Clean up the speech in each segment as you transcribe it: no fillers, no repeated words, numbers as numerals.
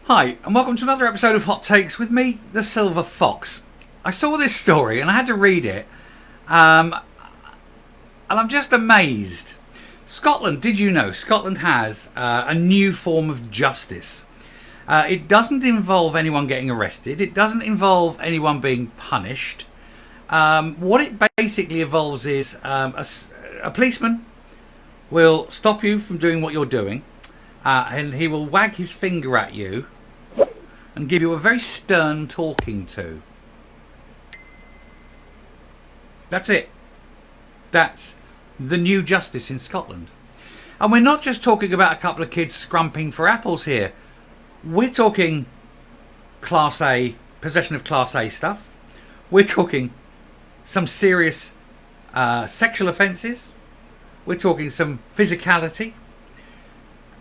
Hi, and welcome to another episode of Hot Takes with me, the Silver Fox. I saw this story and I had to read it, and I'm just amazed. Scotland, did you know, Scotland has a new form of justice. It doesn't involve anyone getting arrested. It doesn't involve anyone being punished. What it basically involves is a policeman will stop you from doing what you're doing, and he will wag his finger at you and give you a very stern talking to. That's it. That's the new justice in Scotland. And we're not just talking about a couple of kids scrumping for apples here. We're talking Class A, possession of Class A stuff. We're talking some serious sexual offences. We're talking some physicality.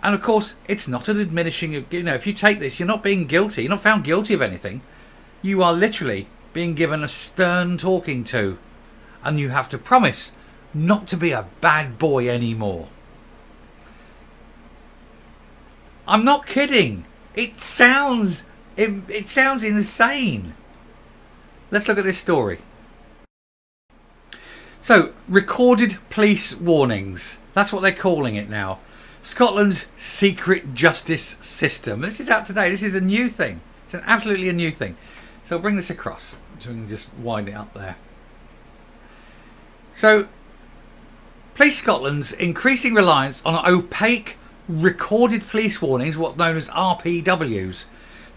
And of course, it's not an admonishing of, if you take this, you're not being guilty. You're not found guilty of anything. You are literally being given a stern talking to. And you have to promise not to be a bad boy anymore. I'm not kidding. It sounds insane. Let's look at this story. So, recorded police warnings. That's what they're calling it now. Scotland's secret justice system. This is out today. This is a new thing. It's absolutely a new thing. So I'll bring this across so we can just wind it up there. So, Police Scotland's increasing reliance on opaque recorded police warnings, what known as RPWs,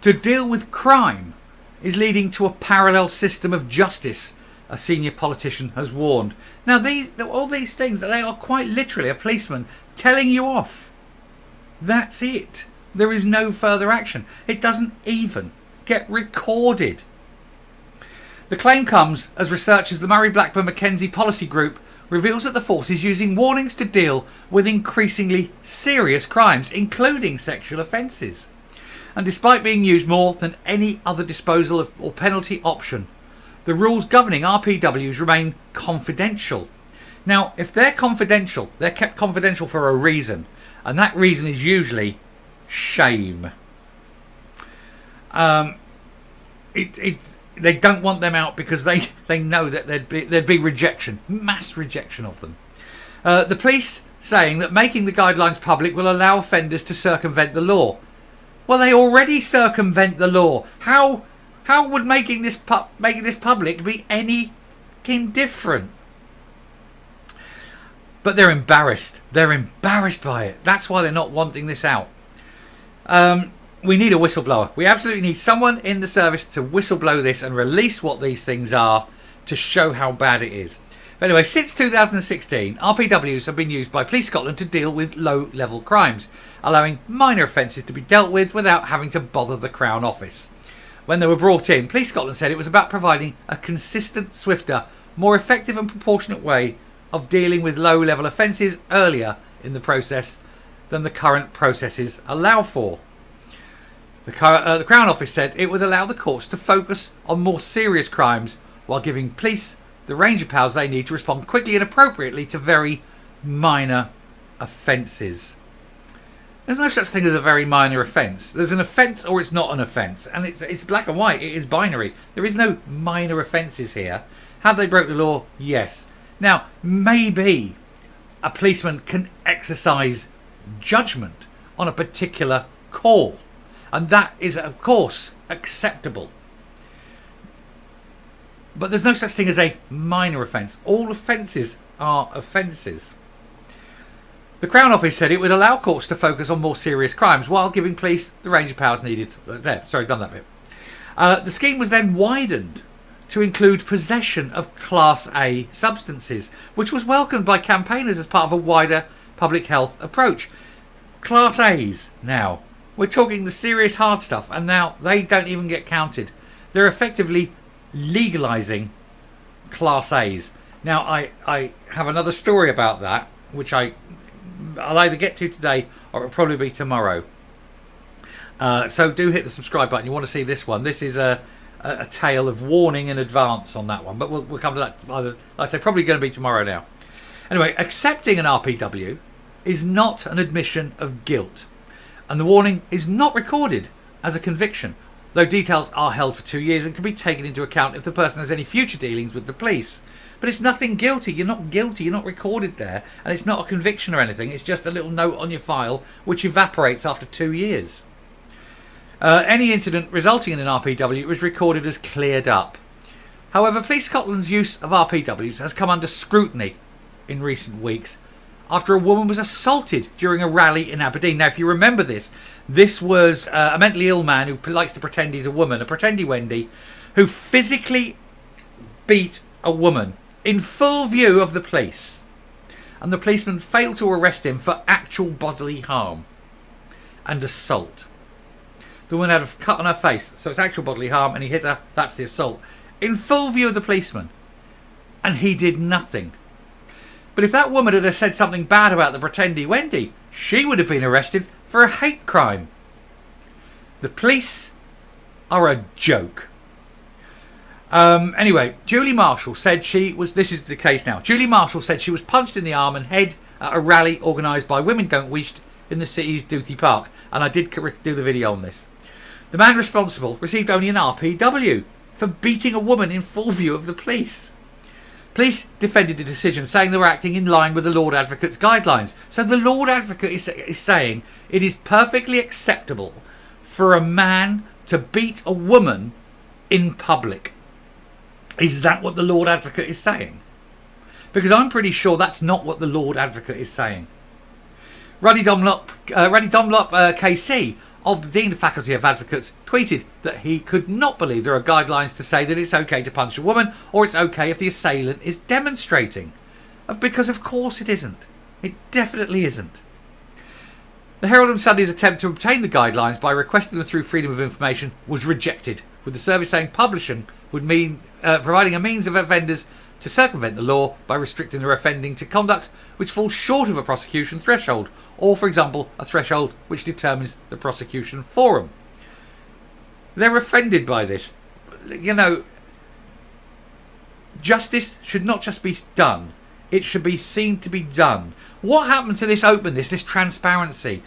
to deal with crime is leading to a parallel system of justice, a senior politician has warned. Now, all these things, they are quite literally a policeman telling you off. That's it. There is no further action. It doesn't even get recorded. The claim comes as researchers the Murray Blackburn Mackenzie Policy Group reveals that the force is using warnings to deal with increasingly serious crimes, including sexual offences. And despite being used more than any other disposal or penalty option, the rules governing RPWs remain confidential. Now, if they're confidential, they're kept confidential for a reason, and that reason is usually shame. They don't want them out because they know that there'd be rejection, mass rejection of them. The police saying that making the guidelines public will allow offenders to circumvent the law. Well, they already circumvent the law. How would making this public be anything different? But they're embarrassed. They're embarrassed by it. That's why they're not wanting this out. We need a whistleblower. We absolutely need someone in the service to whistleblow this and release what these things are to show how bad it is. But anyway, since 2016, RPWs have been used by Police Scotland to deal with low-level crimes, allowing minor offences to be dealt with without having to bother the Crown Office. When they were brought in, Police Scotland said it was about providing a consistent, swifter, more effective and proportionate way of dealing with low-level offences earlier in the process than the current processes allow for. The Crown Office said it would allow the courts to focus on more serious crimes while giving police the range of powers they need to respond quickly and appropriately to very minor offences. There's no such thing as a very minor offence. There's an offence or it's not an offence, and it's black and white. It is binary. There is no minor offences here. Have they broke the law? Yes. Now, maybe a policeman can exercise judgment on a particular call, and that is, of course, acceptable. But there's no such thing as a minor offence. All offences are offences. The Crown Office said it would allow courts to focus on more serious crimes while giving police the range of powers needed. Done that bit. The scheme was then widened to include possession of Class A substances, which was welcomed by campaigners as part of a wider public health approach. Class A's now. We're talking the serious hard stuff, and now they don't even get counted. They're effectively legalising Class A's. Now, I have another story about that, which I'll either get to today or it'll probably be tomorrow. So do hit the subscribe button. You want to see this one. This is a tale of warning in advance on that one, but we'll come to that. Like I say, probably going to be tomorrow now. Anyway, accepting an RPW is not an admission of guilt, and the warning is not recorded as a conviction, though details are held for 2 years and can be taken into account if the person has any future dealings with the police. But it's nothing guilty. You're not guilty. You're not recorded there. And it's not a conviction or anything. It's just a little note on your file which evaporates after 2 years. Any incident resulting in an RPW was recorded as cleared up. However, Police Scotland's use of RPWs has come under scrutiny in recent weeks after a woman was assaulted during a rally in Aberdeen. Now, if you remember this was a mentally ill man who likes to pretend he's a woman, a pretendy Wendy, who physically beat a woman in full view of the police. And the policeman failed to arrest him for actual bodily harm and assault. The woman had a cut on her face, so it's actual bodily harm, and he hit her. That's the assault. In full view of the policeman. And he did nothing. But if that woman had said something bad about the pretendy Wendy, she would have been arrested for a hate crime. The police are a joke. Anyway, Julie Marshall said this is the case now. Julie Marshall said she was punched in the arm and head at a rally organised by Women Don't Wish in the city's Duthie Park. And I did do the video on this. The man responsible received only an RPW for beating a woman in full view of the police. Police defended the decision, saying they were acting in line with the Lord Advocate's guidelines. So the Lord Advocate is saying it is perfectly acceptable for a man to beat a woman in public. Is that what the Lord Advocate is saying? Because I'm pretty sure that's not what the Lord Advocate is saying. Ruddy Dunlop KC of the Dean of Faculty of Advocates tweeted that he could not believe there are guidelines to say that it's okay to punch a woman or it's okay if the assailant is demonstrating. Because of course it isn't. It definitely isn't. The Herald and Sunday's attempt to obtain the guidelines by requesting them through Freedom of Information was rejected, with the service saying publishing would mean providing a means of offenders to circumvent the law by restricting their offending to conduct which falls short of a prosecution threshold, or, for example, a threshold which determines the prosecution forum. They're offended by this. You know, justice should not just be done, it should be seen to be done. What happened to this openness, this transparency?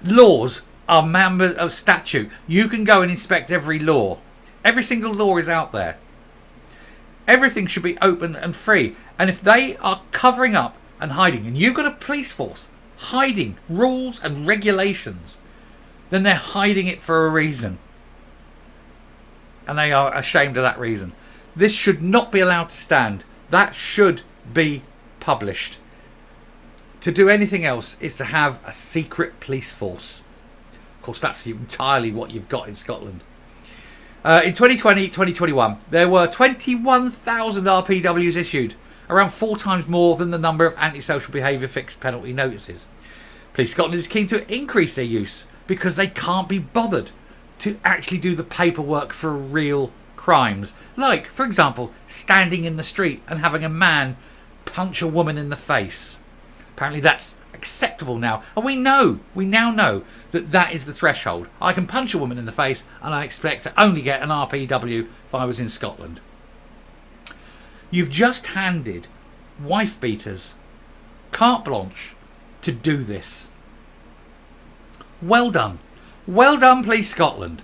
Laws are members of statute. You can go and inspect every law. Every single law is out there. Everything should be open and free. And if they are covering up and hiding, and you've got a police force hiding rules and regulations, then they're hiding it for a reason. And they are ashamed of that reason. This should not be allowed to stand. That should be published. To do anything else is to have a secret police force. Of course, that's entirely what you've got in Scotland. In 2020-2021, there were 21,000 RPWs issued, around 4 times more than the number of antisocial behaviour fixed penalty notices. Police Scotland is keen to increase their use because they can't be bothered to actually do the paperwork for real crimes. Like, for example, standing in the street and having a man punch a woman in the face. Apparently that's acceptable now, and we now know that that is the threshold. I can punch a woman in the face and I expect to only get an RPW if I was in Scotland. You've just handed wife beaters carte blanche to do this. Well done, Police Scotland.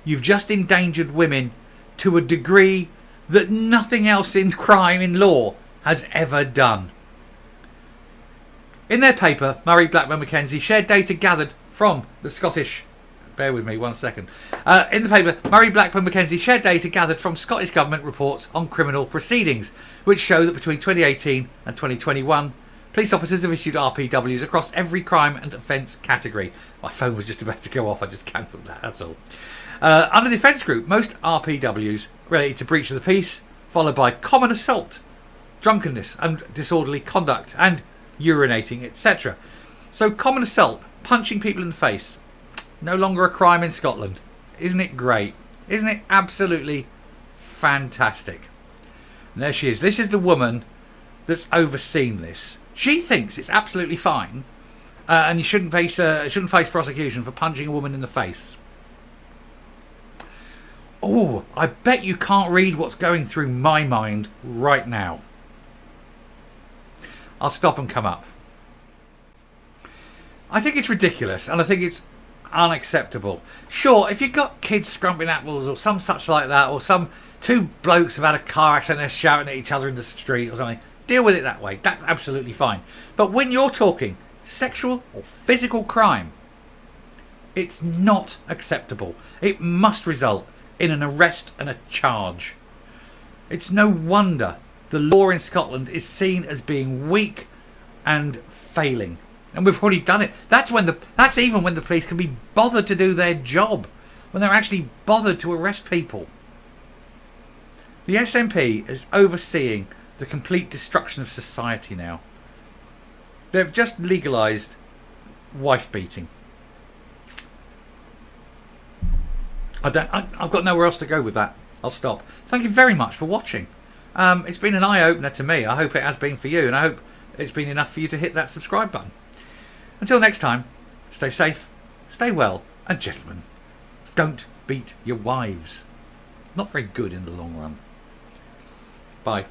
You've just endangered women to a degree that nothing else in crime, in law, has ever done. In their paper, Murray Blackburn Mackenzie shared data gathered from the Scottish... Bear with me 1 second. In the paper, Murray Blackburn Mackenzie shared data gathered from Scottish Government reports on criminal proceedings, which show that between 2018 and 2021, police officers have issued RPWs across every crime and offence category. My phone was just about to go off, I just cancelled that, that's all. Under the offence group, most RPWs related to breach of the peace, followed by common assault, drunkenness and disorderly conduct, and urinating, etc. So common assault, punching people in the face, no longer a crime in Scotland. Isn't it great? Isn't it absolutely fantastic? And there she is. This is the woman that's overseen this. She thinks it's absolutely fine, and you shouldn't face prosecution for punching a woman in the face. Oh, I bet you can't read what's going through my mind right now. I'll stop and come up. I think it's ridiculous, and I think it's unacceptable. Sure, if you've got kids scrumping apples or some such like that, or some two blokes have had a car accident, they're shouting at each other in the street or something, deal with it that way. That's absolutely fine. But when you're talking sexual or physical crime, it's not acceptable. It must result in an arrest and a charge. It's no wonder the law in Scotland is seen as being weak and failing. And we've already done it. That's even when the police can be bothered to do their job, when they're actually bothered to arrest people. The SNP is overseeing the complete destruction of society now. They've just legalised wife beating. I've got nowhere else to go with that. I'll stop. Thank you very much for watching. It's been an eye-opener to me. I hope it has been for you, and I hope it's been enough for you to hit that subscribe button. Until next time, stay safe, stay well, and gentlemen, don't beat your wives. Not very good in the long run. Bye.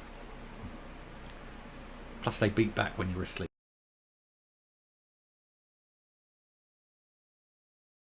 Plus they beat back when you're asleep.